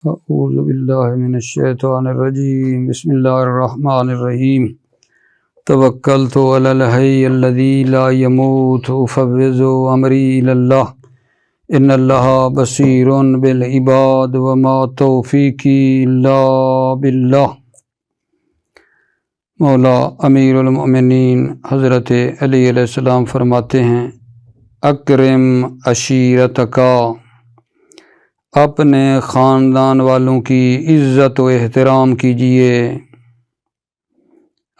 اعوذ باللہ من الشیطان الرجیم بسم اللہ الرحمن الرحیم توکلت علی الحی الذی لا یموت افوض امری الی اللہ ان اللہ بصیر بالعباد وما توفیقی الا باللہ۔ مولا امیر المؤمنین حضرت علی علیہ السلام فرماتے ہیں اکرم عشیرتکا، اپنے خاندان والوں کی عزت و احترام کیجیے،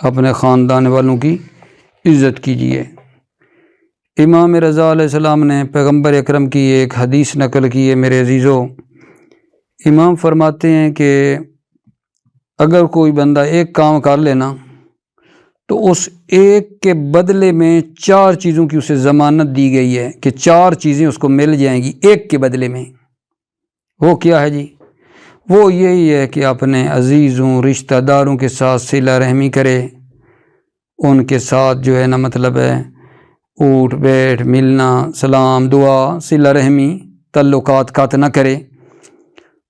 اپنے خاندان والوں کی عزت کیجیے۔ امام رضا علیہ السلام نے پیغمبر اکرم کی ایک حدیث نقل کی ہے میرے عزیزو۔ امام فرماتے ہیں کہ اگر کوئی بندہ ایک کام کر لینا تو اس ایک کے بدلے میں 4 چیزوں کی اسے ضمانت دی گئی ہے کہ 4 چیزیں اس کو مل جائیں گی ایک کے بدلے میں۔ وہ کیا ہے جی؟ وہ یہی ہے کہ اپنے عزیزوں رشتہ داروں کے ساتھ صلہ رحمی کرے، ان کے ساتھ جو ہے نا مطلب ہے اٹھ بیٹھ ملنا، سلام دعا، صلہ رحمی تعلقات قطع نہ کرے۔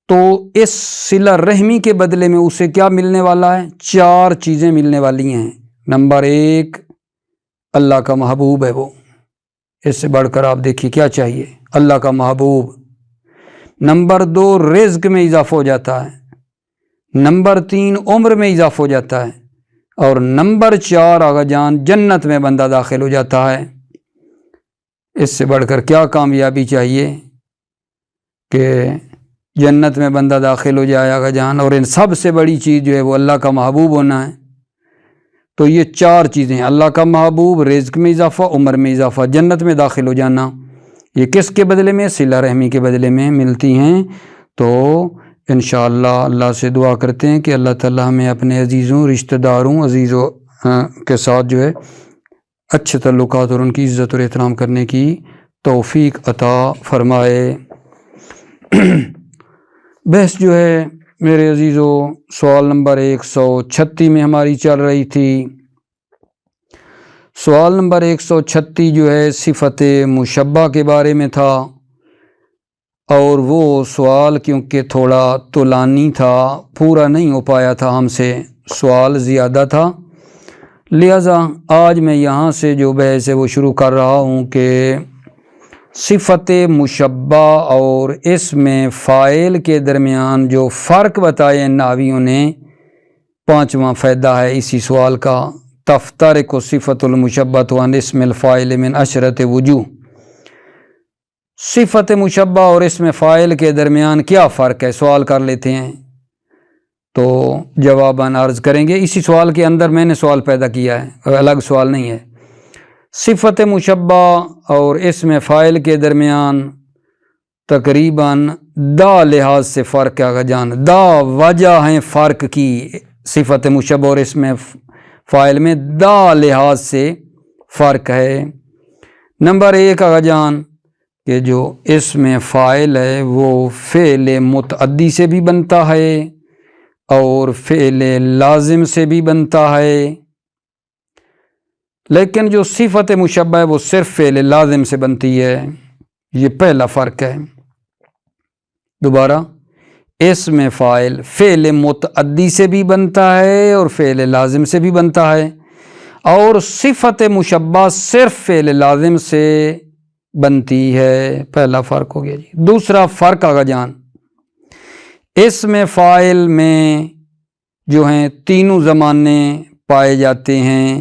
تو اس صلہ رحمی کے بدلے میں اسے کیا ملنے والا ہے؟ 4 چیزیں ملنے والی ہیں۔ نمبر 1 اللہ کا محبوب ہے وہ، اس سے بڑھ کر آپ دیکھیے کیا چاہیے، اللہ کا محبوب۔ نمبر 2 رزق میں اضافہ ہو جاتا ہے۔ نمبر 3 عمر میں اضافہ ہو جاتا ہے، اور نمبر 4 آقا جان جنت میں بندہ داخل ہو جاتا ہے۔ اس سے بڑھ کر کیا کامیابی چاہیے کہ جنت میں بندہ داخل ہو جائے آقا جان، اور ان سب سے بڑی چیز جو ہے وہ اللہ کا محبوب ہونا ہے۔ تو یہ 4 چیزیں، اللہ کا محبوب، رزق میں اضافہ، عمر میں اضافہ، جنت میں داخل ہو جانا، یہ کس کے بدلے میں؟ صلہ رحمی کے بدلے میں ملتی ہیں۔ تو انشاءاللہ اللہ سے دعا کرتے ہیں کہ اللہ تعالی ہمیں اپنے عزیزوں رشتہ داروں عزیزوں کے ساتھ جو ہے اچھے تعلقات اور ان کی عزت اور احترام کرنے کی توفیق عطا فرمائے۔ بحث جو ہے میرے عزیزوں سوال نمبر 136 میں ہماری چل رہی تھی۔ سوال نمبر 136 جو ہے صفت مشبہ کے بارے میں تھا، اور وہ سوال کیونکہ تھوڑا طولانی تھا، پورا نہیں ہو پایا تھا ہم سے، سوال زیادہ تھا، لہذا آج میں یہاں سے جو بحث ہے وہ شروع کر رہا ہوں کہ صفت مشبہ اور اس میں فاعل کے درمیان جو فرق بتائے نحویوں نے، 5واں فائدہ ہے اسی سوال کا، تفترق صفت المشبہ عن اسم الفاعل من 10 وجوہ۔ صفت مشبہ اور اسم فاعل کے درمیان کیا فرق ہے، سوال کر لیتے ہیں تو جواباً عرض کریں گے۔ اسی سوال کے اندر میں نے سوال پیدا کیا ہے، الگ سوال نہیں ہے۔ صفت مشبہ اور اسم فاعل کے درمیان تقریباً 10 لحاظ سے فرق ہے جان، 10 وجہ ہیں فرق کی، صفت مشبہ اور اسم فاعل میں 10 لحاظ سے فرق ہے۔ نمبر 1 آقا جان کہ جو اسم فاعل ہے وہ فعل متعدی سے بھی بنتا ہے اور فعل لازم سے بھی بنتا ہے، لیکن جو صفت مشبہ ہے وہ صرف فعل لازم سے بنتی ہے، یہ پہلا فرق ہے۔ دوبارہ، اسم فاعل فعل متعدی سے بھی بنتا ہے اور فعل لازم سے بھی بنتا ہے، اور صفت مشبہ صرف فعل لازم سے بنتی ہے، پہلا فرق ہو گیا جی۔ دوسرا فرق آگا جان، اسم فاعل میں جو ہیں 3 زمانے پائے جاتے ہیں،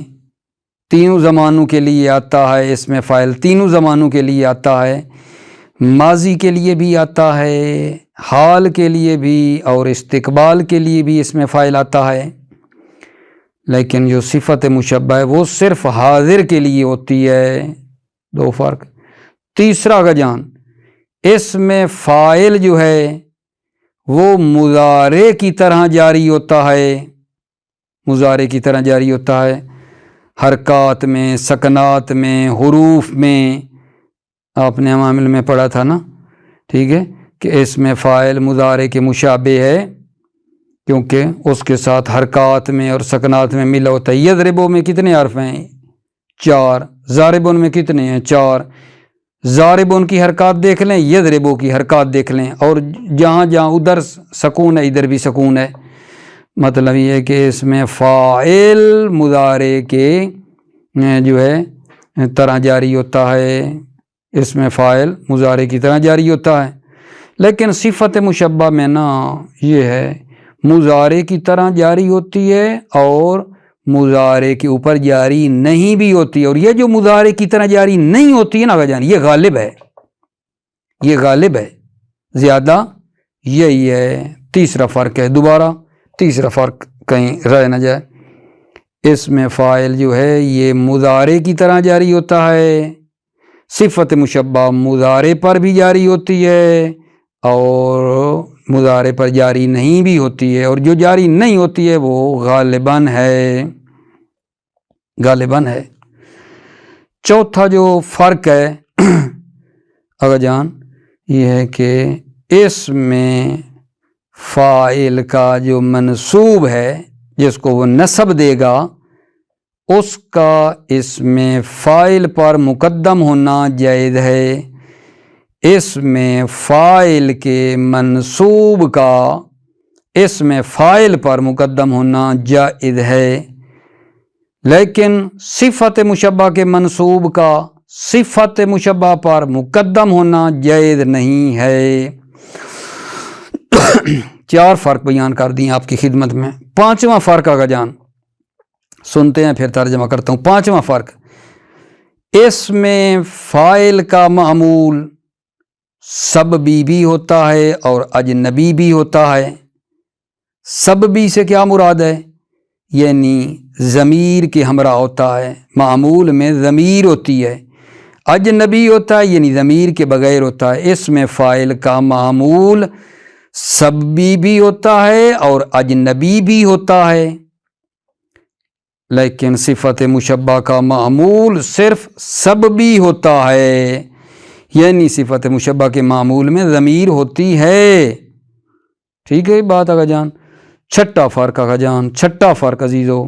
3 زمانوں کے لیے آتا ہے اسم فاعل، 3 زمانوں کے لیے آتا ہے، ماضی کے لیے بھی آتا ہے، حال کے لیے بھی اور استقبال کے لیے بھی اسم فاعل آتا ہے، لیکن جو صفت مشبہ ہے وہ صرف حاضر کے لیے ہوتی ہے۔ 2 فرق۔ تیسرا کا جان، اسم فاعل جو ہے وہ مضارع کی طرح جاری ہوتا ہے، مضارع کی طرح جاری ہوتا ہے، حرکات میں، سکنات میں، حروف میں، آپ نے عوامل میں پڑھا تھا نا، ٹھیک ہے، کہ اسم فاعل مضارع کے مشابہ ہے کیونکہ اس کے ساتھ حرکات میں اور سکنات میں ملا ہوتا ہے۔ یضربو میں کتنے حرف ہیں؟ 4۔ ضاربون میں کتنے ہیں؟ 4۔ ضاربون کی حرکات دیکھ لیں، یضربو کی حرکات دیکھ لیں، اور جہاں جہاں ادھر سکون ہے ادھر بھی سکون ہے۔ مطلب یہ ہے کہ اس میں فاعل مضارع کے جو ہے طرح جاری ہوتا ہے، اس میں فاعل مضارع کی طرح جاری ہوتا ہے، لیکن صفت مشبہ میں نا یہ ہے مضارع کی طرح جاری ہوتی ہے اور مضارع کے اوپر جاری نہیں بھی ہوتی ہے، اور یہ جو مضارع کی طرح جاری نہیں ہوتی ہے نا جان، یہ غالب ہے، یہ غالب ہے زیادہ، یہی ہے تیسرا فرق ہے۔ دوبارہ تیسرا فرق کہیں رہ نہ جائے، اس میں فاعل جو ہے یہ مضارع کی طرح جاری ہوتا ہے، صفت مشبہ مضارع پر بھی جاری ہوتی ہے اور مضارع پر جاری نہیں بھی ہوتی ہے، اور جو جاری نہیں ہوتی ہے وہ غالباً ہے، غالباً ہے۔ چوتھا جو فرق ہے آقا جان یہ ہے کہ اس میں فاعل کا جو منصوب ہے جس کو وہ نسب دے گا اس کا اس میں فاعل پر مقدم ہونا جائز ہے، اس میں فاعل کے منصوب کا اس میں فاعل پر مقدم ہونا جائز ہے، لیکن صفت مشبہ کے منصوب کا صفت مشبہ پر مقدم ہونا جائز نہیں ہے۔ چار فرق بیان کر دیے آپ کی خدمت میں۔ پانچواں فرق آقا جان سنتے ہیں پھر ترجمہ کرتا ہوں۔ پانچواں فرق، اس میں فاعل کا معمول سببی بھی ہوتا ہے اور اجنبی بھی ہوتا ہے۔ سببی سے کیا مراد ہے؟ یعنی ضمیر کے ہمراہ ہوتا ہے، معمول میں ضمیر ہوتی ہے۔ اجنبی ہوتا ہے یعنی ضمیر کے بغیر ہوتا ہے۔ اس میں فاعل کا معمول سببی بھی ہوتا ہے اور اجنبی بھی ہوتا ہے، لیکن صفت مشبہ کا معمول صرف سببی ہوتا ہے، یعنی صفت مشبہ کے معمول میں ضمیر ہوتی ہے۔ ٹھیک ہے بات آقا جان۔ چھٹا فرق آقا جان، چھٹا فرق عزیزو،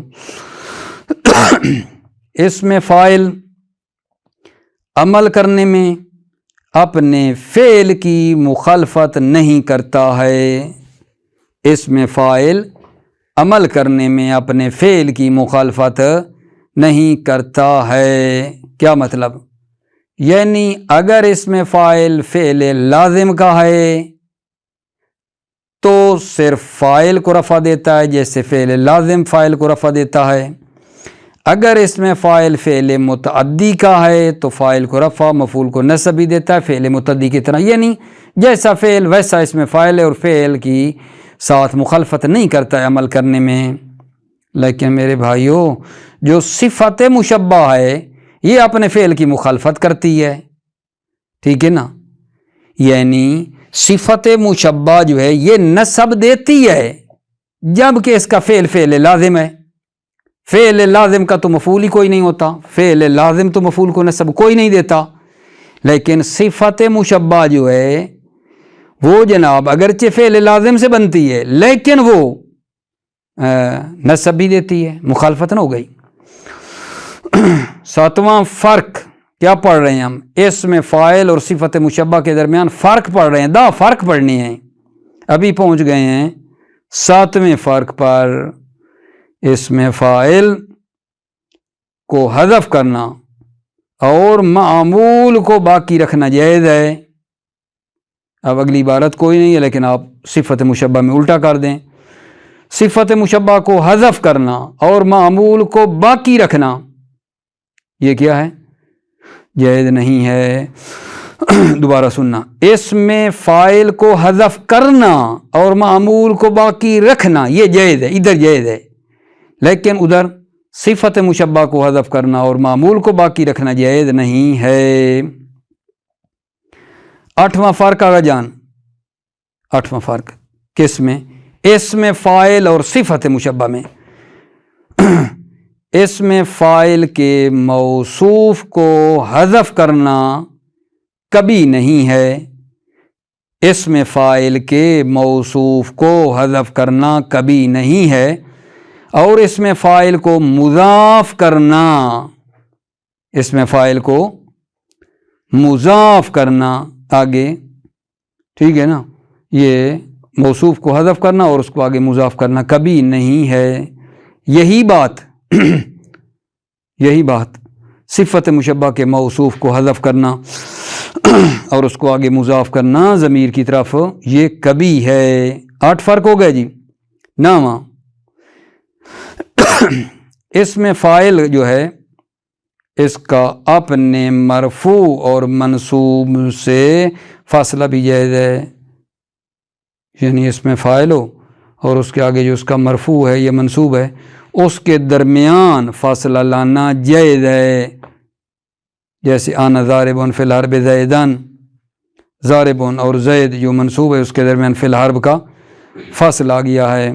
اس میں فاعل عمل کرنے میں اپنے فعل کی مخالفت نہیں کرتا ہے، اس میں فاعل عمل کرنے میں اپنے فعل کی مخالفت نہیں کرتا ہے۔ کیا مطلب؟ یعنی اگر اس میں فاعل فعل لازم کا ہے تو صرف فاعل کو رفع دیتا ہے، جیسے فعل لازم فاعل کو رفع دیتا ہے۔ اگر اس میں فاعل فعل متعدی کا ہے تو فاعل کو رفع مفعول کو نصب بھی دیتا ہے فعل متعدی کی طرح، یعنی جیسا فعل ویسا اس میں فاعل ہے اور فعل کی ساتھ مخالفت نہیں کرتا ہے عمل کرنے میں۔ لیکن میرے بھائیوں جو صفت مشبہ ہے یہ اپنے فعل کی مخالفت کرتی ہے، ٹھیک ہے نا، یعنی صفت مشبہ جو ہے یہ نسب دیتی ہے جبکہ اس کا فعل لازم ہے۔ فعل لازم کا تو مفعول ہی کوئی نہیں ہوتا، فعل لازم تو مفعول کو نسب کوئی نہیں دیتا، لیکن صفت مشبہ جو ہے وہ جناب اگرچہ فعل لازم سے بنتی ہے لیکن وہ نسب بھی دیتی ہے، مخالفت نہ ہو گئی۔ ساتواں فرق کیا پڑھ رہے ہیں ہم؟ اس میں فاعل اور صفت مشبہ کے درمیان فرق پڑھ رہے ہیں، دا فرق پڑھنے ہیں، ابھی پہنچ گئے ہیں ساتویں فرق پر۔ اس میں فاعل کو حذف کرنا اور معمول کو باقی رکھنا جائز ہے۔ اب اگلی عبارت کوئی نہیں ہے لیکن آپ صفت مشبہ میں الٹا کر دیں، صفت مشبہ کو حذف کرنا اور معمول کو باقی رکھنا یہ کیا ہے؟ جائز نہیں ہے۔ دوبارہ سننا، اس میں فاعل کو حذف کرنا اور معمول کو باقی رکھنا یہ جائز ہے، ادھر جائز ہے، لیکن ادھر صفت مشبہ کو حذف کرنا اور معمول کو باقی رکھنا جائز نہیں ہے۔ آٹھواں فرق آگا جان، آٹھواں فرق کس میں؟ اس میں فاعل اور صفت مشبہ میں۔ اس میں فاعل کے موصوف کو حذف کرنا کبھی نہیں ہے، اس میں فاعل کے موصوف کو حذف کرنا کبھی نہیں ہے، اور اس میں فاعل کو مضاف کرنا، اس میں فاعل کو مضاف کرنا آگے، ٹھیک ہے نا، یہ موصوف کو حذف کرنا اور اس کو آگے مضاف کرنا کبھی نہیں ہے۔ یہی بات صفت مشبہ کے موصوف کو حذف کرنا اور اس کو آگے مضاف کرنا ضمیر کی طرف، یہ کبھی ہے۔ 8 فرق ہو گئے جی۔ نامہ اس میں فاعل جو ہے اس کا اپنے مرفوع اور منصوب سے فاصلہ بھی جائز ہے، یعنی اس میں فاعل ہو اور اس کے آگے جو اس کا مرفوع ہے یا منصوب ہے اس کے درمیان فاصلہ لانا جائز ہے، جیسے انا ضاربٌ فی الحرب زیدن، ضاربٌ اور زید جو منصوب ہے اس کے درمیان فی الحرب کا فاصلہ آ گیا ہے۔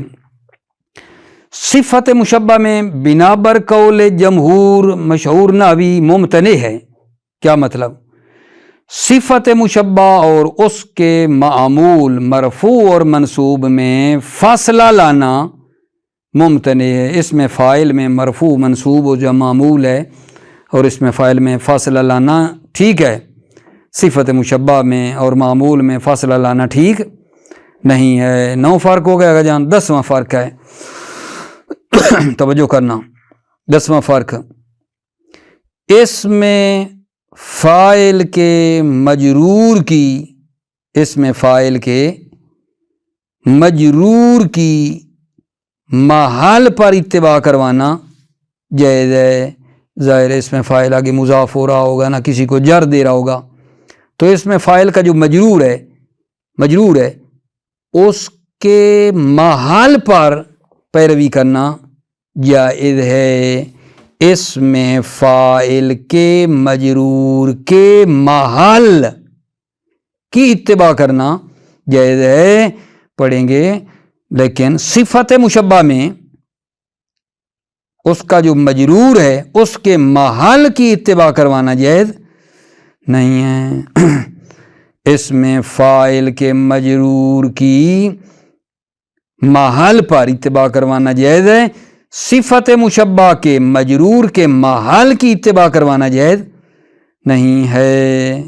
صفت مشبہ میں بنا بر قول جمہور مشہور نحوی ممتنع ہے۔ کیا مطلب؟ صفت مشبہ اور اس کے معمول مرفوع اور منصوب میں فاصلہ لانا ممتنع ہے۔ اس میں فاعل میں مرفوع منصوب و جو معمول ہے اور اس میں فاعل میں فاصلہ لانا ٹھیک ہے، صفت مشبہ میں اور معمول میں فاصلہ لانا ٹھیک نہیں ہے۔ 9 فرق ہو گیا گا جان۔ 10واں فرق ہے، توجہ کرنا۔ 10واں فرق، اس میں فاعل کے مجرور کی محل پر اتباع کروانا جائز ہے۔ ظاہر ہے اس میں فاعل آگے مضاف ہو رہا ہوگا نا، کسی کو جر دے رہا ہوگا، تو اس میں فاعل کا جو مجرور ہے اس کے محل پر پیروی کرنا جائز ہے۔ اس میں فاعل کے مجرور کے محل کی اتباع کرنا جائز ہے، پڑھیں گے، لیکن صفت مشبہ میں اس کا جو مجرور ہے اس کے محل کی اتباع کروانا جائز نہیں ہے۔ اس میں فاعل کے مجرور کی محل پر اتباع کروانا جائز ہے، صفت مشبہ کے مجرور کے محل کی اتباع کروانا جائز نہیں ہے،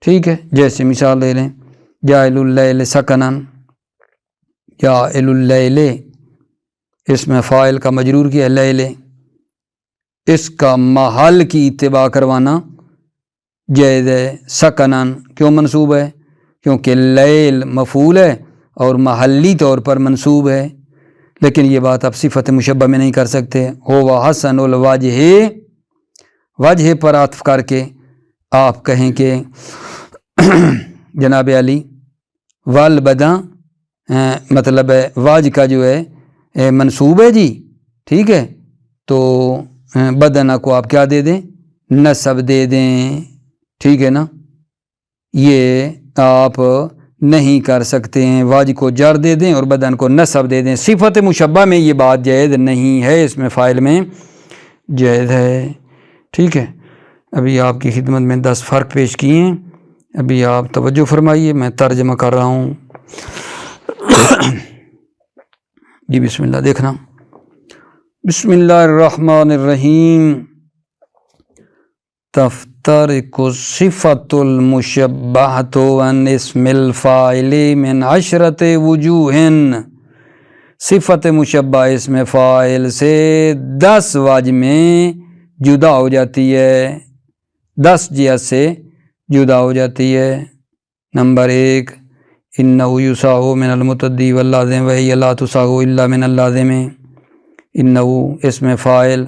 ٹھیک ہے۔ جیسے مثال لے لیں، جاعل اللیل سکنن، جاعل اللیل، اس میں فاعل کا مجرور کیا ہے لیل، اس کا محل کی اتباع کروانا جائز ہے۔ سکنن کیوں منصوب ہے؟ کیونکہ لیل مفعول ہے اور محلی طور پر منصوب ہے، لیکن یہ بات آپ صفت مشبہ میں نہیں کر سکتے۔ ہو حسن الوجہ، وجہ پر عطف کر کے آپ کہیں کہ جناب علی والبداں، مطلب ہے واج کا جو ہے منصوب ہے جی، ٹھیک ہے، تو بدنہ کو آپ کیا دے دیں؟ نصب دے دیں، ٹھیک ہے نا، یہ آپ نہیں کر سکتے ہیں، واج کو جر دے دیں اور بدن کو نصب دے دیں۔ صفت مشبہ میں یہ بات جائز نہیں ہے، اس میں فاعل میں جائز ہے، ٹھیک ہے۔ ابھی آپ کی خدمت میں 10 فرق پیش کیے ہیں، ابھی آپ توجہ فرمائیے، میں ترجمہ کر رہا ہوں۔ جی بسم اللہ، دیکھنا، بسم اللہ الرحمن الرحیم۔ تفترق صفت المشبہۃ عن اسم الفاعل من 10 وجوہ، صفت مشبہ اسم فاعل سے 10 وجہ میں جدا ہو جاتی ہے، 10 جہت سے جدا ہو جاتی ہے۔ نمبر 1، انہ یصاغ من المتعدی واللازم وہی لا تصاغ الا من اللازم۔ انہ اسم فاعل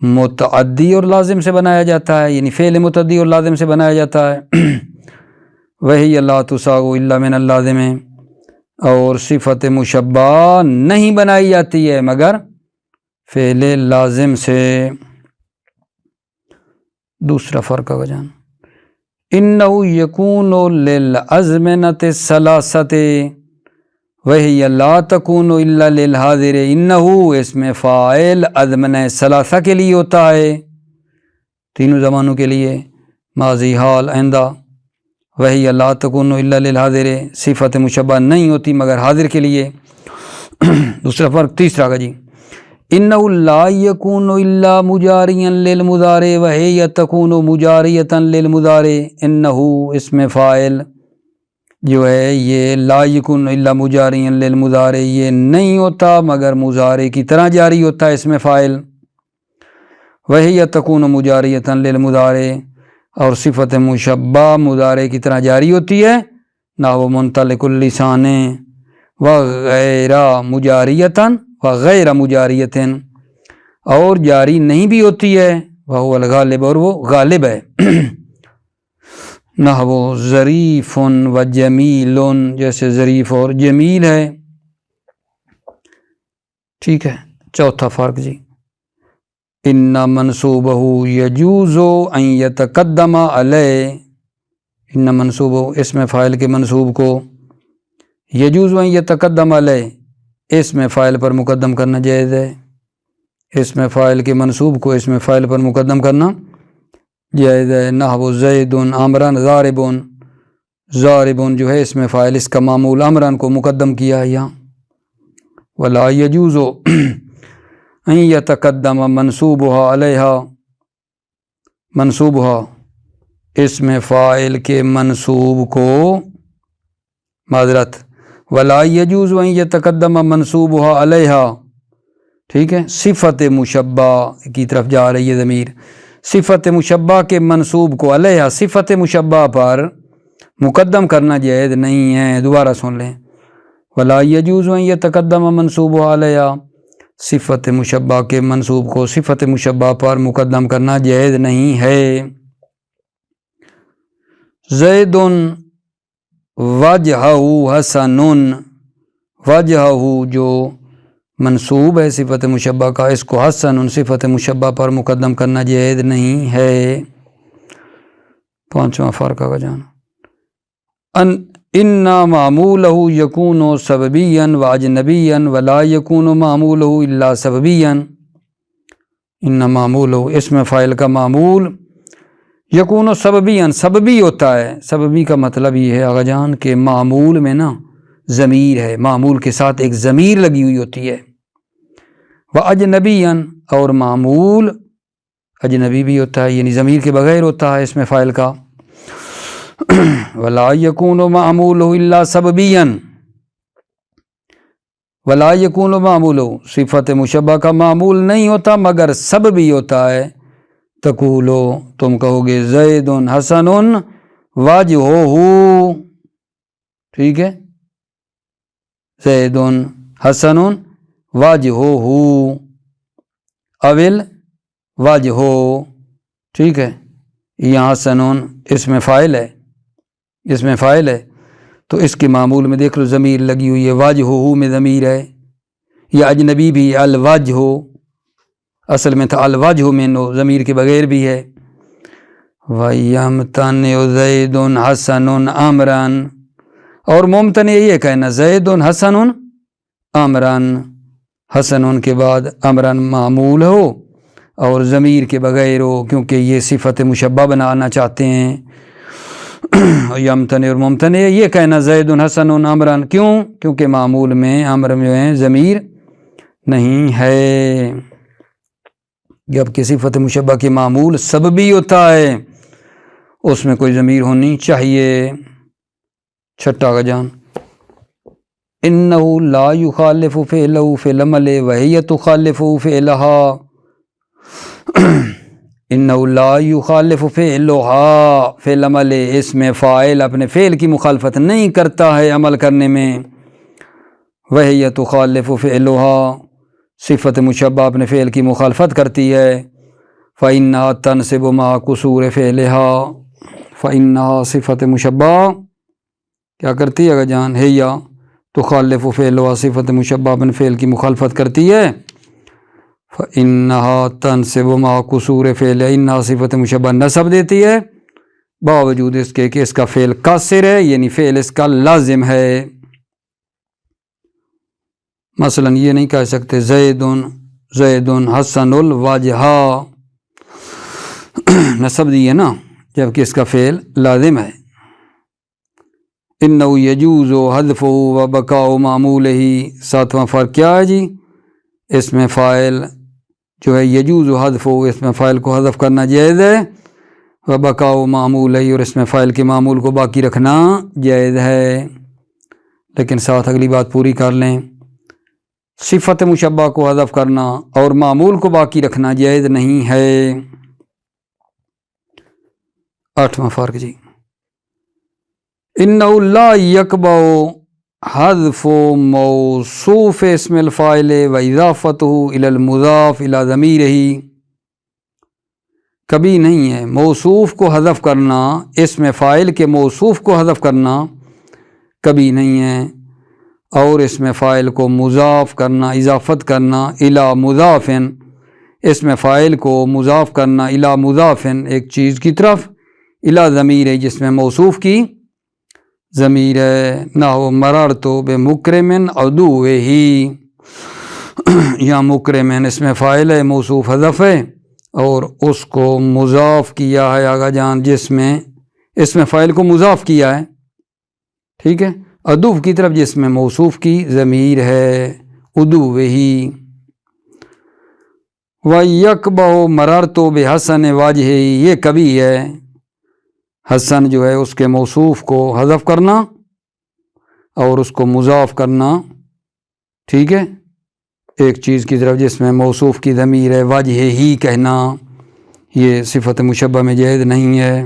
متعدی اور لازم سے بنایا جاتا ہے، یعنی فعل متعدی اور لازم سے بنایا جاتا ہے، وہی لا تصاغ الا من اللازم، اور صفت مشبہ نہیں بنائی جاتی ہے مگر فعل لازم سے۔ دوسرا فرق ہے جان، انہ یکون للازمنۃ الثلاثۃ وہی لا تکون الا للحاضر۔ انہ اسم فاعل ازمنہ ثلاثہ کے لیے ہوتا ہے، تینوں زمانوں کے لیے، ماضی، حال، آئندہ۔ وہی لا تکون الا للحاضر، صفت مشبہ نہیں ہوتی مگر حاضر کے لیے۔ دوسرا فرق، تیسرا کا جی، انہ لا یکون الا مجاریا للمضارع وہی تکون مجاریتا للمضارع، انہ اسم فاعل جو ہے یہ لا یکون الا مجاریا للمضارع، یہ نہیں ہوتا مگر مضارع کی طرح جاری ہوتا ہے اسم فاعل، وہی تکون مجاریتا للمضارع، اور صفت مشبہ مضارع کی طرح جاری ہوتی ہے، نحو منطلق اللسان وغیر مجاریتا وغیر مجاریتا، اور جاری نہیں بھی ہوتی ہے، وہو الغالب، اور وہ غالب ہے، نحو ظریف و جمیل، جیسے ظریف اور جمیل ہے، ٹھیک ہے۔ چوتھا فرق جی، ان منصوبہ یجوز ان یتقدم علیہ، ان منصوبہ اسم فاعل کے منصوب کو، یجوز ان یتقدم علیہ اسم فاعل پر مقدم کرنا جائز ہے، اسم فاعل کے منصوب کو اسم فاعل پر مقدم کرنا جائز ہے، نحو زید عمرا ضارب، ضارب جو ہے اسم فاعل، اس کا معمول عمرا کو مقدم کیا ہے یہاں، ولا یجوز ان یتقدم منصوبها علیہا، منصوبها اسم فاعل کے منصوب کو، معذرت، ولا یجوز ان یتقدم منصوبها علیہا، ٹھیک ہے، صفت مشبہ کی طرف جا رہی ہے ضمیر، صفت مشبہ کے منصوب کو علیہ، صفت مشبہ پر مقدم کرنا جائز نہیں ہے، دوبارہ سن لیں، ولا یجوز ان یتقدم منصوبہ علیہ، صفت مشبہ کے منصوب کو صفت مشبہ پر مقدم کرنا جائز نہیں ہے۔ زید وجہہ حسن، وجہہ جو منصوب ہے صفت مشبہ کا، اس کو حسن صفت مشبہ پر مقدم کرنا جائز نہیں ہے۔ پانچواں فرق آگا جانا، ان معمولہ یکون سببیا و اجنبیا ولا یکون معمولہ الا سببیا، ان معمولہ اسم فاعل کا معمول یکون سببیا سببی ہوتا ہے، سببی کا مطلب یہ ہے آگا جان کہ معمول میں نا ضمیر ہے، معمول کے ساتھ ایک ضمیر لگی ہوئی ہوتی ہے، و اجنبیا اور معمول اجنبی بھی ہوتا ہے، یعنی ضمیر کے بغیر ہوتا ہے اسم فاعل کا، ولا یکون معمولہ الا سببیا، ولا یکون معمولہ صفت مشبہ کا معمول نہیں ہوتا مگر سببی ہوتا ہے، تقولو تم کہو گے زید حسن وجہہ، ٹھیک ہے، زید حسن وجہہ، اول وجہ، ٹھیک ہے، یہاں حسن اسم فاعل ہے، اسم فاعل ہے تو اس کے معمول میں دیکھ لو ضمیر لگی ہوئی ہے، وجہہ میں ضمیر ہے، یا اجنبی بھی الوجہ، اصل میں تھا الوجہ میں نو ضمیر کے بغیر بھی ہے، وَيَمْتَنِعُ زَيْدٌ حَسَنٌ عَمْرًا، اور ممتنع یہ کہنا زید حسن عمران، حسن کے بعد عمران معمول ہو اور ضمیر کے بغیر ہو، کیونکہ یہ صفت مشبہ بنانا چاہتے ہیں، یمتنع اور ممتنع یہ کہنا زید حسن عمران، کیوں؟ کیونکہ معمول میں عمر میں ضمیر نہیں ہے، جبکہ صفت مشبہ کے معمول سببی ہوتا ہے، اس میں کوئی ضمیر ہونی چاہیے۔ چھٹا کا جان، انہ لا یخالف فعلہ فعل عمل وہی تخالف فعلہا، انہ لا یخالف فعلہا فعل عمل، اس میں فاعل اپنے فعل کی مخالفت نہیں کرتا ہے عمل کرنے میں، وہی تخالف فعلہا صفت مشبہ اپنے فعل کی مخالفت کرتی ہے، فإنہا تنصب مع قصور فعلہا، فإنہا صفت مشبہ کیا کرتی ہے اگر جان ہے یا تخالف فعلہا صفت مشبہ اپنے فعل کی مخالفت کرتی ہے، فإنہا تنصب مع قصور فعلہا، انہا صفت مشبہ نصب دیتی ہے باوجود اس کے کہ اس کا فعل قاصر ہے، یعنی فعل اس کا لازم ہے، مثلا یہ نہیں کہہ سکتے زید حسن الوجہ، نصب دی ہے نا، جبکہ اس کا فعل لازم ہے۔ انہ یجوز حذف و بقاء معمولہ، ساتواں فرق کیا ہے جی؟ اس میں فاعل جو ہے یجوز و حذف ہو، اس میں فاعل کو حذف کرنا جائز ہے، و بقاء معمول ہے، اور اس میں فاعل کے معمول کو باقی رکھنا جائز ہے۔ لیکن ساتھ اگلی بات پوری کر لیں، صفت مشبہ کو حذف کرنا اور معمول کو باقی رکھنا جائز نہیں ہے۔ 8واں فرق جی، انہ لا یقبع حذف موصوف اسم الفاعل و اضافتہ الی المضاف الی ضمیرہ، کبھی نہیں ہے موصوف کو حذف کرنا، اسم فاعل کے موصوف کو حذف کرنا کبھی نہیں ہے، اور اسم فاعل کو مضاف کرنا، اضافت کرنا الی مضاف، اسم فاعل کو مضاف کرنا الی مضاف ایک چیز کی طرف، الی ضمیر ہے جس میں موصوف کی ضمیر ہے، نحو مررت بمکرم عدوہ، یا مکرم اسم فاعل ہے موصوف حذف ہے اور اس کو مضاف کیا ہے آگا جان، جس میں اسم فاعل کو مضاف کیا ہے، ٹھیک ہے، عدو کی طرف جس میں موصوف کی ضمیر ہے عدوہ۔ وَيَقْبَعُ مَرَرْتُ بِحَسَنِ وَجْهِهِ، یہ کبھی ہے حسن جو ہے اس کے موصوف کو حذف کرنا اور اس کو مضاف کرنا، ٹھیک ہے، ایک چیز کی طرف جس میں موصوف کی ضمیر ہے، وجہ ہی کہنا، یہ صفت مشبہ میں جائز نہیں ہے۔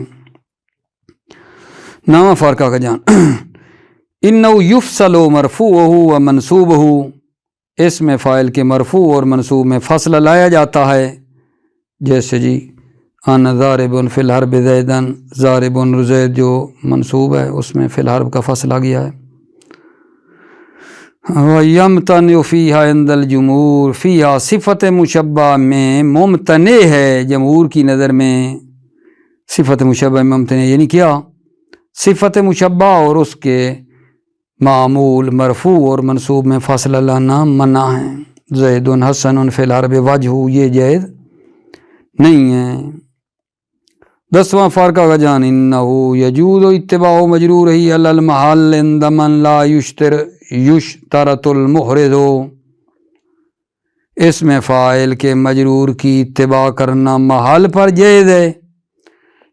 9واں فرقہ کا جان، انہ یفصل مرفوعہ و منصوبہ، اسم فاعل کے مرفوع اور منصوب میں فصل لایا جاتا ہے، جیسے جی انا ضارب فی الحرب زیدا، ضارب زید جو منصوب ہے اس میں فی الحرب کا فصل آ گیا ہے۔ وَيَمْتَنِعُ فِيهَا عِنْدَ الْجُمْهُورِ، فِيهَا صفت مشبہ میں ممتنع ہے جمہور کی نظر میں، صفت مشبہ میں ممتنع یعنی کیا، صفت مشبہ اور اس کے معمول مرفوع اور منصوب میں فاصلہ لانا منع ہے۔ زید حسن فی الحرب وجہ، یہ جائز نہیں ہے۔ 10واں فرقہ کا جان، انہ یجوز اتباع مجرورہ علی المحل عند من لا یشترط المحرز، اسم فاعل کے مجرور کی اتباع کرنا محل پر جائز ہے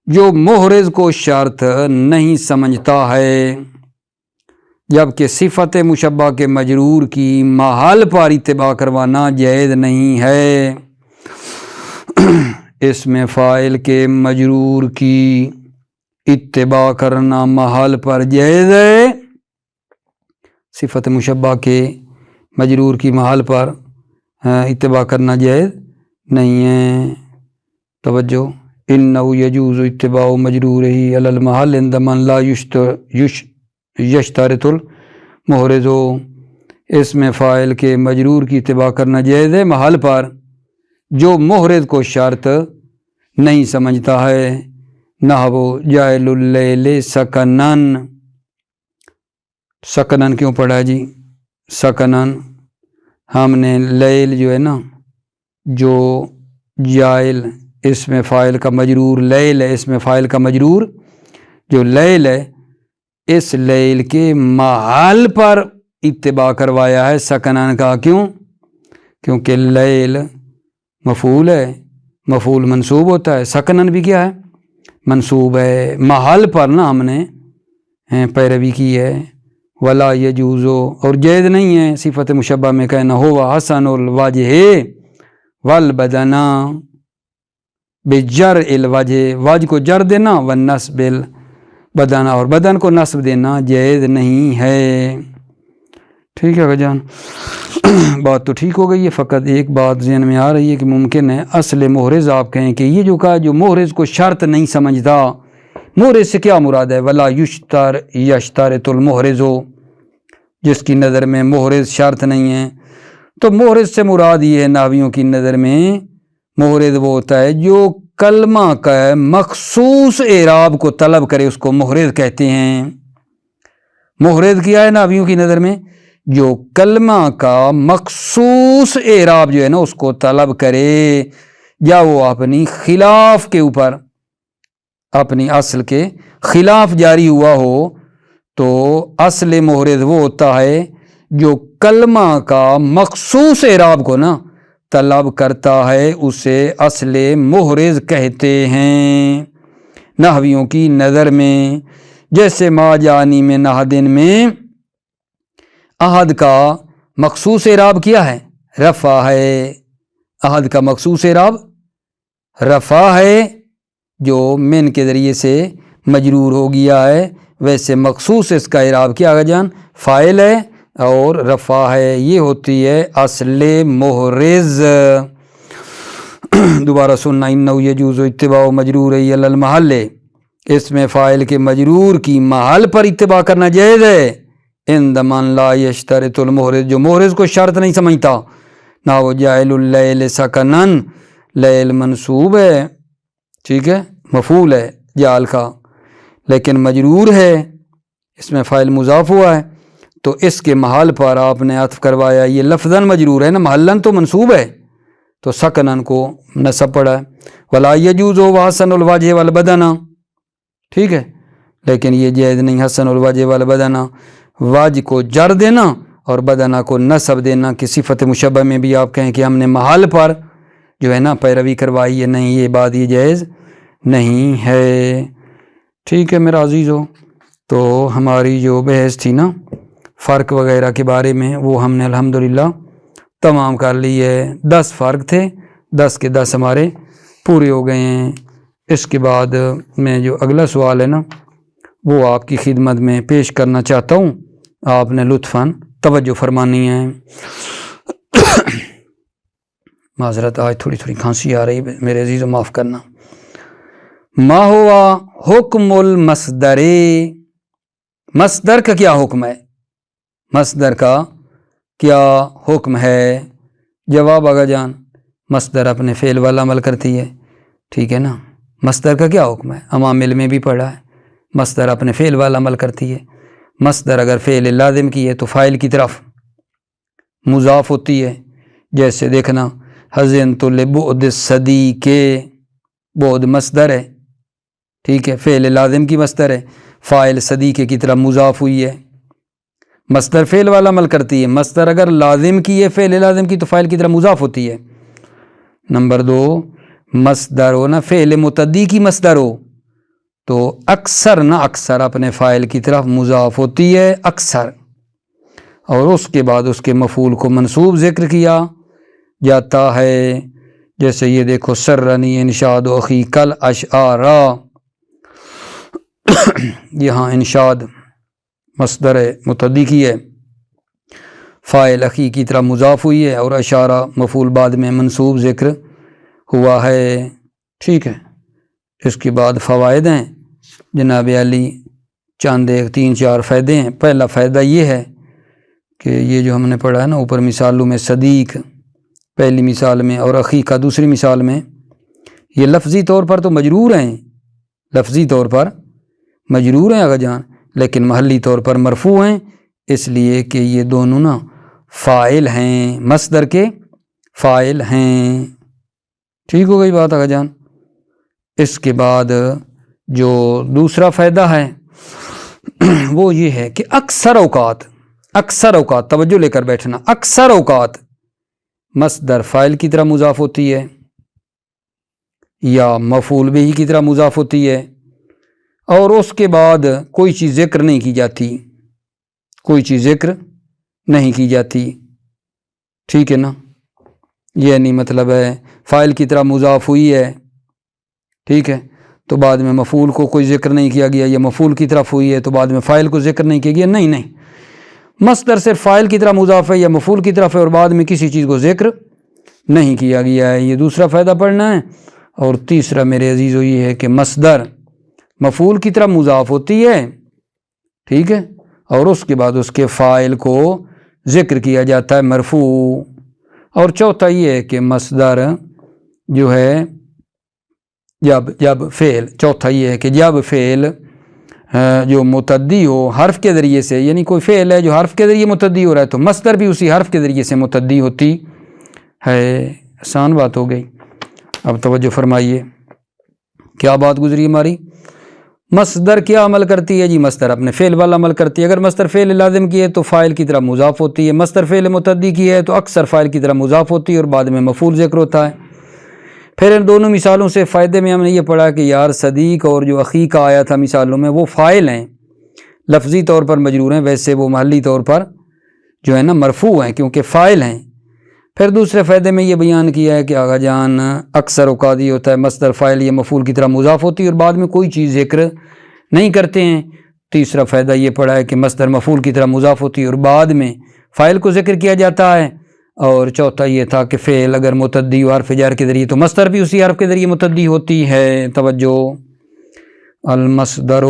جو محرز کو شرط نہیں سمجھتا ہے، جبکہ صفت مشبہ کے مجرور کی محل پر اتباع کروانا جائز نہیں ہے۔ اسم فاعل کے مجرور کی اتباع کرنا محل پر جائز ہے، صفت مشبہ کے مجرور کی محل پر اتباع کرنا جائز نہیں ہے۔ توجہ، انہ یجوز اتباع مجرورہ علی المحل عند من لا یشترط المحرز، اسم فاعل کے مجرور کی اتباع کرنا جائز ہے محل پر جو محرز کو شرط نہیں سمجھتا ہے، نحو جاعل اللیل سکنن، سکنن کیوں پڑھا جی، سکنن ہم نے لیل جو ہے نا، جو جائل اسم فاعل کا مجرور لیل ہے، اسم فاعل کا مجرور جو لیل ہے، اس لیل کے محل پر اتباع کروایا ہے سکنن کا، کیوں؟ کیونکہ لیل مفعول ہے، مفعول منصوب ہوتا ہے، سکنن بھی کیا ہے، منصوب ہے، محل پر نا ہم نے پیروی کی ہے۔ ولا یجوزو، اور جائز نہیں ہے صفت مشبہ میں کہنا ہوا حسن الوجہ والبدن بجر الوجہ، وجہ کو جر دینا والنصب البدن، اور بدن کو نصب دینا جائز نہیں ہے۔ ٹھیک ہے جان، بات تو ٹھیک ہو گئی ہے، فقط ایک بات ذہن میں آ رہی ہے کہ ممکن ہے اصل محرز آپ کہیں کہ یہ جو کہا جو محرز کو شرط نہیں سمجھتا، محرز سے کیا مراد ہے، ولا یشترط المحرز، جس کی نظر میں محرز شرط نہیں ہے، تو محرز سے مراد یہ ہے نحویوں کی نظر میں محرز وہ ہوتا ہے جو کلمہ کا مخصوص اعراب کو طلب کرے، اس کو محرز کہتے ہیں۔ محرز کیا ہے نحویوں کی نظر میں، جو کلمہ کا مخصوص اعراب جو ہے نا اس کو طلب کرے، یا وہ اپنی خلاف کے اوپر، اپنی اصل کے خلاف جاری ہوا ہو، تو اصل محرز وہ ہوتا ہے جو کلمہ کا مخصوص اعراب کو نا طلب کرتا ہے اسے اصل محرز کہتے ہیں نحویوں کی نظر میں۔ جیسے ما جانی میں نہدن میں احد کا مخصوص اعراب کیا ہے؟ رفع ہے۔ احد کا مخصوص اعراب رفع ہے جو من کے ذریعے سے مجرور ہو گیا ہے، ویسے مخصوص اس کا اعراب کیا آگا جان؟ فاعل ہے اور رفع ہے، یہ ہوتی ہے اصل محرز۔ دوبارہ سننا، انہو یجوز اتباع مجرور علی المحل، اس میں فاعل کے مجرور کی محل پر اتباع کرنا جائز ہے۔ عند من لا یشترط المحرز، جو محرز کو شرط نہیں سمجھتا، نہ وہ جاعل اللیل سکنن، لیل منصوب ہے، ٹھیک ہے، مفعول ہے جعل کا، لیکن مجرور ہے، اس میں فاعل مضاف ہوا ہے، تو اس کے محل پر آپ نے عطف کروایا، یہ لفظاً مجرور ہے نا، محلاً تو منصوب ہے، تو سکنن کو نصب پڑا ہے۔ ولا یجوز وحسن الوجہ والبدن، ٹھیک ہے، لیکن یہ جائز نہیں حسن الوجہ والبدن، واج کو جر دینا اور بدنہ کو نصب دینا کہ صفت مشبہ میں بھی آپ کہیں کہ ہم نے محل پر جو ہے نا پیروی کروائی ہے، نہیں، یہ بات یہ جائز نہیں ہے۔ ٹھیک ہے میرا عزیزو، تو ہماری جو بحث تھی نا فرق وغیرہ کے بارے میں وہ ہم نے الحمدللہ تمام کر لی ہے۔ 10 فرق تھے، 10 کے 10 ہمارے پورے ہو گئے ہیں۔ اس کے بعد میں جو اگلا سوال ہے نا وہ آپ کی خدمت میں پیش کرنا چاہتا ہوں، آپ نے لطفاً توجہ فرمانی ہے۔ معذرت، آج تھوڑی کھانسی آ رہی ہے میرے عزیز، معاف کرنا۔ ما ہوا حکم المصدر، مصدر کا کیا حکم ہے؟ مصدر کا کیا حکم ہے؟ جواب آگا جان، مصدر اپنے فعل والا عمل کرتی ہے، ٹھیک ہے نا، مصدر کا کیا حکم ہے؟ عوامل میں بھی پڑھا ہے، مصدر اپنے فعل والا عمل کرتی ہے۔ مصدر اگر فعل لازم کی ہے تو فاعل کی طرف مضاف ہوتی ہے، جیسے دیکھنا حزنت لبعد الصدیق، بعد مصدر ہے، ٹھیک ہے، فعل لازم کی مصدر ہے، فاعل صدیق کی طرف مضاف ہوئی ہے۔ مصدر فعل والا عمل کرتی ہے، مصدر اگر لازم کی ہے فعل لازم کی تو فاعل کی طرف مضاف ہوتی ہے۔ نمبر 2، مصدر ہو نا فعل متعدی کی مصدر ہو تو اکثر نہ اکثر اپنے فاعل کی طرف مضاف ہوتی ہے، اکثر، اور اس کے بعد اس کے مفعول کو منصوب ذکر کیا جاتا ہے۔ جیسے یہ دیکھو سرنی انشاد اخی کل اشعارا، یہاں انشاد مصدر متعدی کی ہے، فاعل اخی کی طرح مضاف ہوئی ہے، اور اشارہ مفعول بعد میں منصوب ذکر ہوا ہے، ٹھیک ہے۔ اس کے بعد فوائد ہیں جناب علی، چاند 3-4 فائدے ہیں۔ پہلا فائدہ یہ ہے کہ یہ جو ہم نے پڑھا ہے نا اوپر مثالوں میں، صدیق پہلی مثال میں اور اخی کا دوسری مثال میں، یہ لفظی طور پر تو مجرور ہیں، لفظی طور پر مجرور ہیں اگر جان، لیکن محلی طور پر مرفوع ہیں، اس لیے کہ یہ دونوں نا فاعل ہیں، مصدر کے فاعل ہیں۔ ٹھیک ہو گئی بات اگر جان۔ اس کے بعد جو دوسرا فائدہ ہے وہ یہ ہے کہ اکثر اوقات توجہ لے کر بیٹھنا، اکثر اوقات مصدر فاعل کی طرح مضاف ہوتی ہے یا مفعول بہ کی طرح مضاف ہوتی ہے، اور اس کے بعد کوئی چیز ذکر نہیں کی جاتی، کوئی چیز ذکر نہیں کی جاتی، ٹھیک ہے نا، یہ نہیں مطلب ہے فاعل کی طرح مضاف ہوئی ہے، ٹھیک ہے، تو بعد میں مفعول کو کوئی ذکر نہیں کیا گیا، یا مفعول کی طرف ہوئی ہے تو بعد میں فاعل کو ذکر نہیں کیا گیا، نہیں، مصدر صرف فاعل کی طرح مضاف ہے یا مفعول کی طرف ہے اور بعد میں کسی چیز کو ذکر نہیں کیا گیا ہے، یہ دوسرا فائدہ پڑھنا ہے۔ اور تیسرا میرے عزیزو یہ ہے کہ مصدر مفعول کی طرح مضاف ہوتی ہے، ٹھیک ہے، اور اس کے بعد اس کے فاعل کو ذکر کیا جاتا ہے مرفوع۔ اور چوتھا یہ ہے کہ مصدر جو ہے جب فعل، چوتھا یہ ہے کہ جب فعل جو متعدی ہو حرف کے ذریعے سے، یعنی کوئی فعل ہے جو حرف کے ذریعے متعدی ہو رہا ہے تو مصدر بھی اسی حرف کے ذریعے سے متعدی ہوتی ہے۔ آسان بات ہو گئی۔ اب توجہ فرمائیے، کیا بات گزری ہماری؟ مصدر کیا عمل کرتی ہے جی؟ مصدر اپنے فعل والا عمل کرتی ہے۔ اگر مصدر فعل لازم کی ہے تو فاعل کی طرح مضاف ہوتی ہے، مصدر فعل متعدی کی ہے تو اکثر فاعل کی طرح مضاف ہوتی ہے اور بعد میں مفعول ذکر ہوتا ہے۔ پھر ان دونوں مثالوں سے فائدے میں ہم نے یہ پڑھا کہ یار صدیق اور جو اخی کا آیا تھا مثالوں میں وہ فاعل ہیں، لفظی طور پر مجرور ہیں، ویسے وہ محلی طور پر جو ہے نا مرفوع ہیں کیونکہ فاعل ہیں۔ پھر دوسرے فائدے میں یہ بیان کیا ہے کہ آغا جان اکثر اوقات یہ ہوتا ہے مصدر فاعل یا مفعول کی طرح مضاف ہوتی ہے اور بعد میں کوئی چیز ذکر نہیں کرتے ہیں۔ تیسرا فائدہ یہ پڑھا ہے کہ مصدر مفعول کی طرح مضاف ہوتی ہے اور بعد میں فاعل کو ذکر کیا جاتا ہے۔ اور چوتھا یہ تھا کہ فعل اگر متعدی و حرف جر کے ذریعے تو مصدر بھی اسی حرف کے ذریعے متعدی ہوتی ہے۔ توجہ، المصدر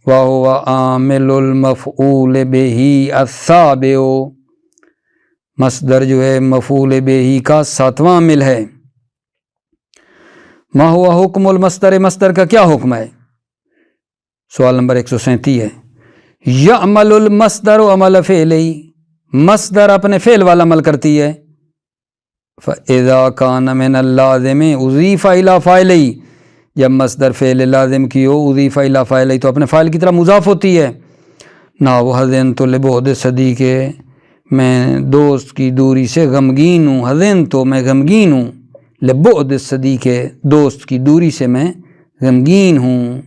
وهو عامل المفعول به السابع، مصدر جو ہے مفعول به کا ساتواں عامل ہے۔ ما هو حکم المصدر، مصدر کا کیا حکم ہے؟ سوال نمبر 137 ہے۔ یعمل المصدر عمل فعلی، مصدر اپنے فعل والا عمل کرتی ہے۔ فاذا کان من اللازم اضیف الی فاعلی، جب مصدر فعل لازم کی ہو اضیف الی فاعلی تو اپنے فاعل کی طرح مضاف ہوتی ہے۔ نحو حزنت لبعد صدیق، میں دوست کی دوری سے غمگین ہوں، حزنت میں غمگین ہوں، لبعد صدیق دوست کی دوری سے میں غمگین ہوں۔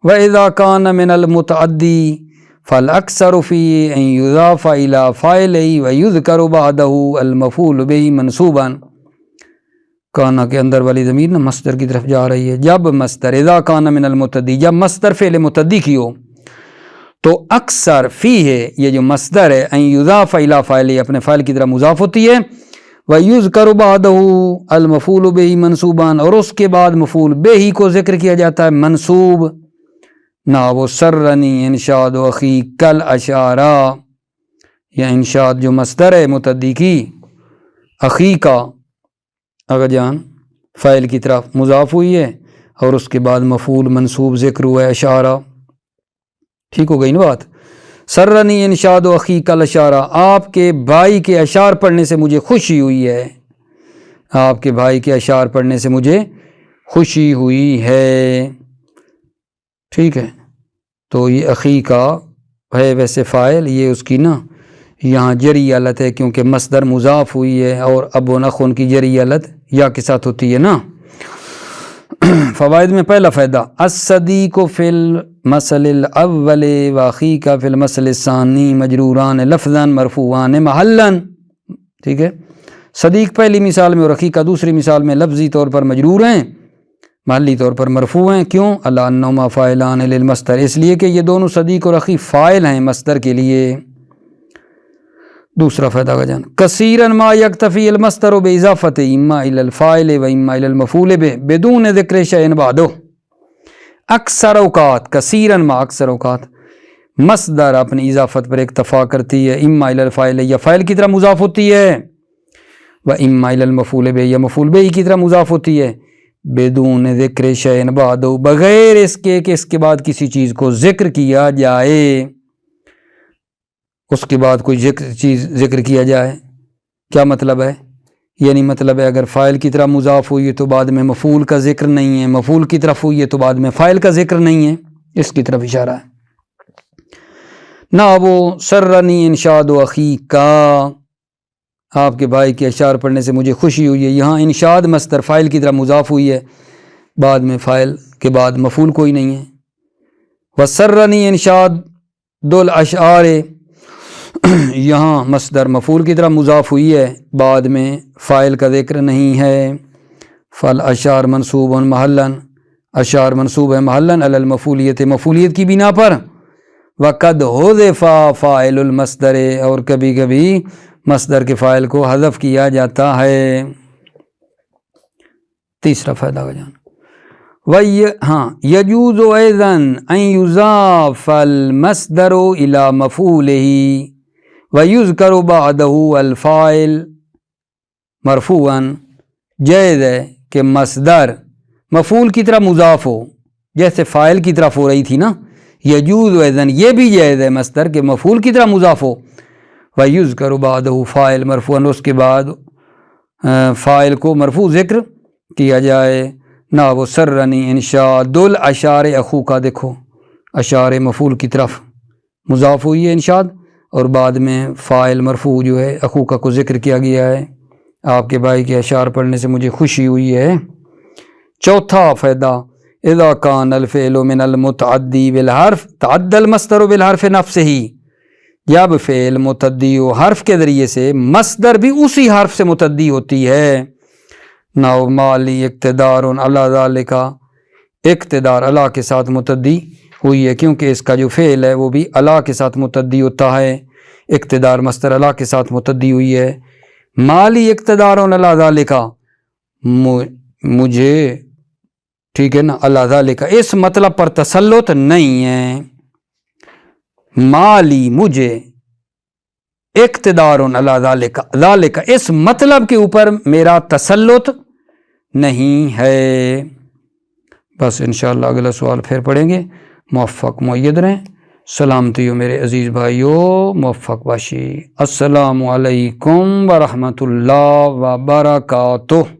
وَإِذَا كَانَ مِنَ الْمُتَعَدِّي فَالْأَكْثَرُ فِيهِ أَنْ يُضَافَ إِلَى فَاعِلِهِ وَيُذْكَرُ بَعْدَهُ الْمَفْعُولُ بِهِ مَنْصُوبًا۔ کانا کے اندر والی ضمیر نا مصدر کی طرف جا رہی ہے۔ جب مصدر اذا کان من المتعدی، جب مصدر فعل متعدی کی ہو تو اکثر فیہ، یہ جو مصدر ہے، ان یضاف الی فاعل، اپنے فاعل کی طرح مضاف ہوتی ہے۔ وَيُذْكَرُ بَعْدَهُ الْمَفْعُولُ بِهِ مَنْصُوبًا، اور اس کے بعد مفعول بِهِ کو ذکر کیا جاتا ہے منصوب۔ نحو سرنی انشاد اخی کل اشارہ، یا انشاد جو مصدر ہے متعدی کی اخی کا اگر جان فاعل کی طرف مضاف ہوئی ہے اور اس کے بعد مفعول منصوب ذکر ہوا ہے اشارہ۔ ٹھیک ہو گئی نا بات؟ سرنی انشاد اخی کل اشارہ، آپ کے بھائی کے اشعار پڑھنے سے مجھے خوشی ہوئی ہے، آپ کے بھائی کے اشعار پڑھنے سے مجھے خوشی ہوئی ہے۔ ٹھیک ہے، تو یہ اخی کا ہے ویسے فاعل، یہ اس کی نا یہاں جری حالت ہے کیونکہ مصدر مضاف ہوئی ہے اور اب و نخون کی جری حالت یا کے ساتھ ہوتی ہے نا۔ فوائد میں پہلا فائدہ، الصدیق فی المثل الاول واخیک فی المثل الثانی مجروران لفظا مرفوعان محلا۔ ٹھیک ہے، صدیق پہلی مثال میں اور اخیک دوسری مثال میں لفظی طور پر مجرور ہیں، محلی طور پر مرفوع ہیں۔ کیوں؟ الا انہما فاعلان للمصدر، اس لیے کہ یہ دونوں صدیق اور اخی فاعل ہیں مصدر کے لیے۔ دوسرا فائدہ کا جان، کثیرا ما یکتفی المصدر باضافت اما الی الفاعل و اما الی المفعول به بدون ذکر شیء بعدہ۔ اکثر اوقات، کثیرا ما اکثر اوقات مصدر اپنی اضافت پر اکتفا کرتی ہے، اما الی الفاعل یا فاعل کی طرح مضاف ہوتی ہے، و اما الی المفعول به یا مفعول به کی طرح مضاف ہوتی ہے، بدون ذکر شیء بعدہ، بغیر اس کے کہ اس کے بعد کسی چیز کو ذکر کیا جائے، اس کے بعد کوئی چیز ذکر کیا جائے۔ کیا مطلب ہے؟ یعنی مطلب ہے اگر فاعل کی طرح مضاف ہوئی ہے تو بعد میں مفعول کا ذکر نہیں ہے، مفعول کی طرف ہوئی ہے تو بعد میں فاعل کا ذکر نہیں ہے، اس کی طرف اشارہ ہے۔ نہ وہ سرنی انشاد و اخیکا، آپ کے بھائی کے اشعار پڑھنے سے مجھے خوشی ہوئی ہے، یہاں انشاد مصدر فاعل کی طرح مضاف ہوئی ہے، بعد میں فاعل کے بعد مفعول کوئی نہیں ہے۔ وسرنی انشاد دل اشعار، یہاں مصدر مفعول کی طرح مضاف ہوئی ہے، بعد میں فاعل کا ذکر نہیں ہے۔ فل اشعار منصوب محلا، اشعار منصوب ہے محلا علی المفعولیت، مفعولیت کی بنا پر۔ وقد حذف فاعل المصدر، اور کبھی کبھی مصدر کے فاعل کو حذف کیا جاتا ہے۔ تیسرا فائدہ کا جان، یجوز ایضا ان یضاف المصدر الی مفعولہ وَيُذْكَرُ بَعْدَهُ الْفَاعِلُ مَرْفُوعًا، جائز ہے کہ مصدر مفعول کی طرح مضاف ہو جیسے فاعل کی طرف ہو رہی تھی نا، یجوز ایضاً یہ بھی جائز ہے مصدر کہ مفعول کی طرح مضاف ہو، وَيُذْكَرُ بَعْدَهُ فاعل مرفوعاً، اس کے بعد فاعل کو مرفوع ذکر کیا جائے۔ نہ وہ سرنی انشاد الاشار اخو کا، دیکھو اشار مفعول کی طرف مضاف ہوئی ہے انشاد، اور بعد میں فاعل مرفوع جو ہے اخوکا کو ذکر کیا گیا ہے۔ آپ کے بھائی کے اشعار پڑھنے سے مجھے خوشی ہوئی ہے۔ چوتھا فائدہ، اذا کان الفعل من المتعدی بالحرف تعدى المصدر بالحرف نفسه، جب فعل متعدی ہو حرف کے ذریعے سے مصدر بھی اسی حرف سے متعدی ہوتی ہے۔ نو مالی اقتدار علی ذالک، اقتدار اللہ کے ساتھ متعدی ہوئی ہے کیونکہ اس کا جو فعل ہے وہ بھی اللہ کے ساتھ متعدی ہوتا ہے، اقتدار مصدر اللہ کے ساتھ متعدی ہوئی ہے۔ مالی اقتدار علی ذالک، مجھے، ٹھیک ہے نا، اللہ ذالک اس مطلب پر تسلط نہیں ہے، مالی مجھے، اقتدار علی ذالک ذالک اس مطلب کے اوپر میرا تسلط نہیں ہے۔ بس انشاءاللہ اگلا سوال پھر پڑھیں گے۔ موفق مؤید رہیں، سلامتی ہو میرے عزیز بھائیو، موفق باشی۔ السلام علیکم ورحمۃ اللہ وبرکاتہ۔